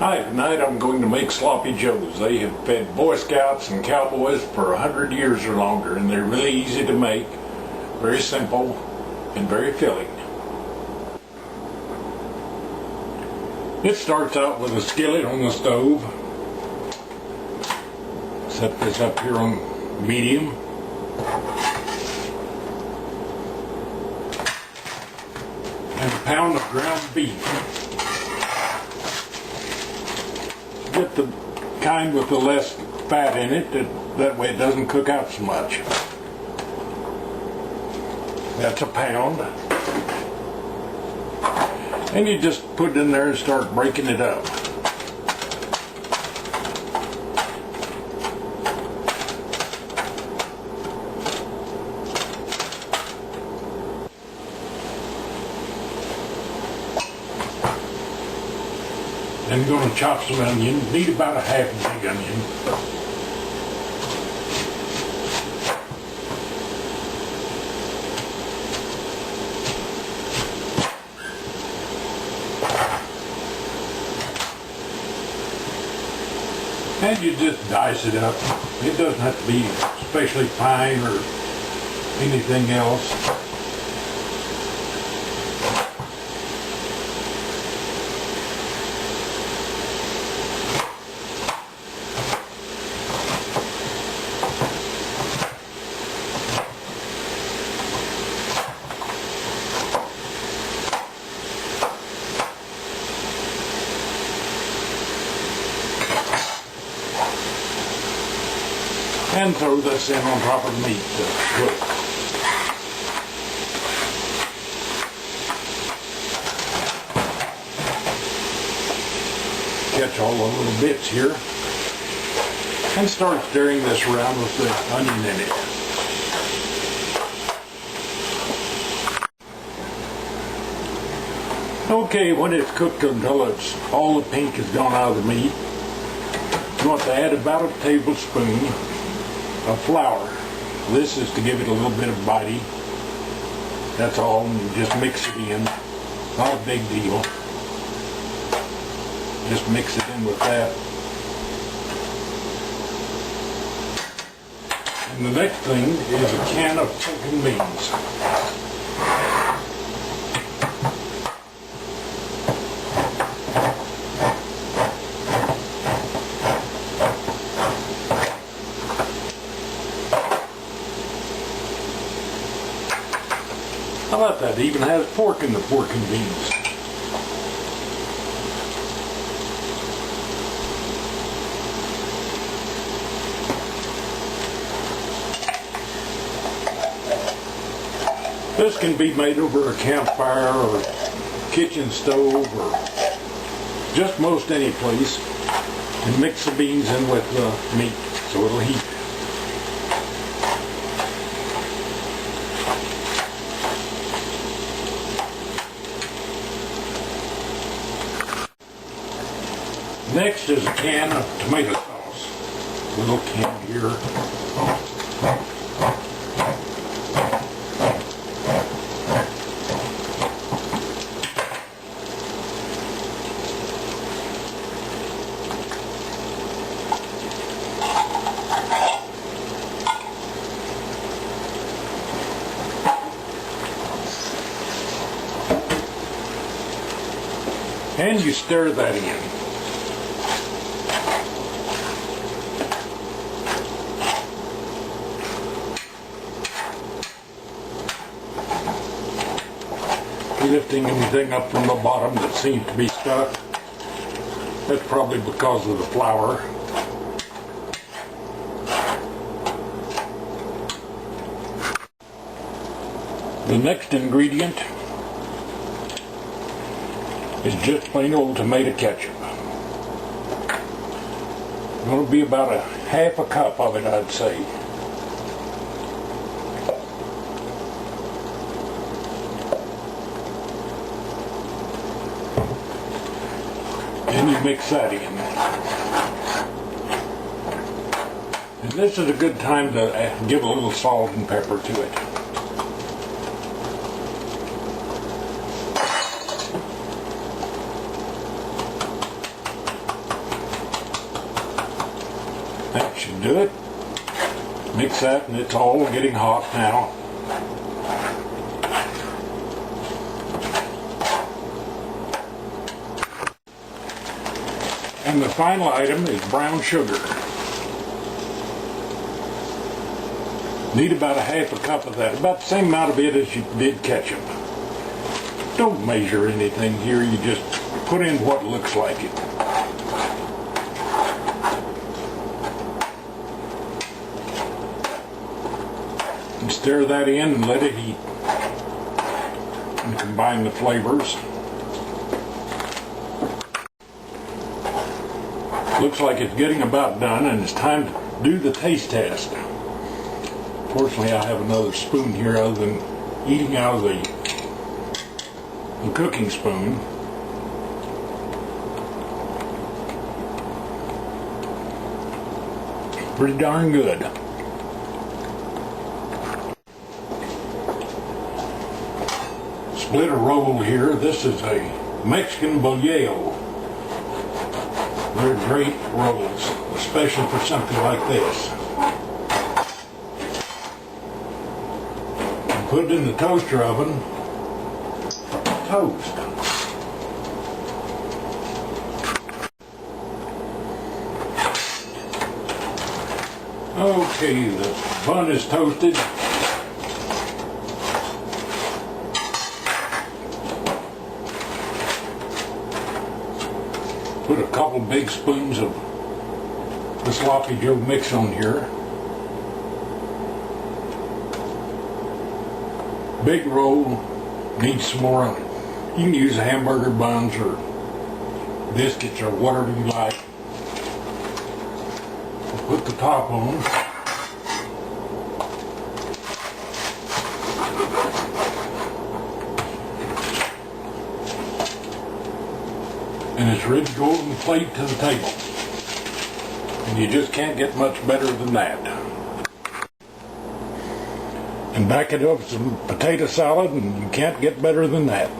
Hi, tonight I'm going to make sloppy joes. They have fed Boy Scouts and Cowboys for 100 years or longer, and they're really easy to make, very simple, and very filling. It starts out with a skillet on the stove. Set this up here on medium. And a pound of ground beef. Get the kind with the less fat in it, that way it doesn't cook out so much. That's a pound. And you just put it in there and start breaking it up. I'm going to chop some onion. Need about a half a big onion. And you just dice it up. It doesn't have to be especially fine or anything else. And throw this in on top of the meat to cook. Catch all the little bits here. And start stirring this around with the onion in it. Okay, when it's cooked until all the pink is gone out of the meat, you want to add about a tablespoon of flour. This is to give it a little bit of bite. That's all, and you just mix it in. Not a big deal. Just mix it in with that. And the next thing is a can of pumpkin beans. How about that? It even has pork in the pork and beans. This can be made over a campfire or kitchen stove or just most any place. And mix the beans in with the meat so it'll heat. Next is a can of tomato sauce. Little can here. And you stir that in. Lifting anything up from the bottom that seems to be stuck. That's probably because of the flour. The next ingredient is just plain old tomato ketchup. It's going to be about a half a cup of it, I'd say. And you mix that in. And this is a good time to give a little salt and pepper to it. do it. Mix that, and it's all getting hot now. And the final item is brown sugar. Need about a half a cup of that, about the same amount of it as you did ketchup. Don't measure anything here, you just put in what looks like it. And stir that in and let it heat. And combine the flavors. Looks like it's getting about done, and it's time to do the taste test. Fortunately, I have another spoon here other than eating out of the cooking spoon. Pretty darn good. Split a roll here. This is a Mexican bolillo. They're great rolls, especially for something like this. Put it in the toaster oven. Toast. Okay, the bun is toasted. Put a couple big spoons of the sloppy Joe mix on here. Big roll, needs some more on it. You can use hamburger buns or biscuits or whatever you like. Put the top on. And it's ready to go on the plate to the table. And you just can't get much better than that. And back it up with some potato salad, and you can't get better than that.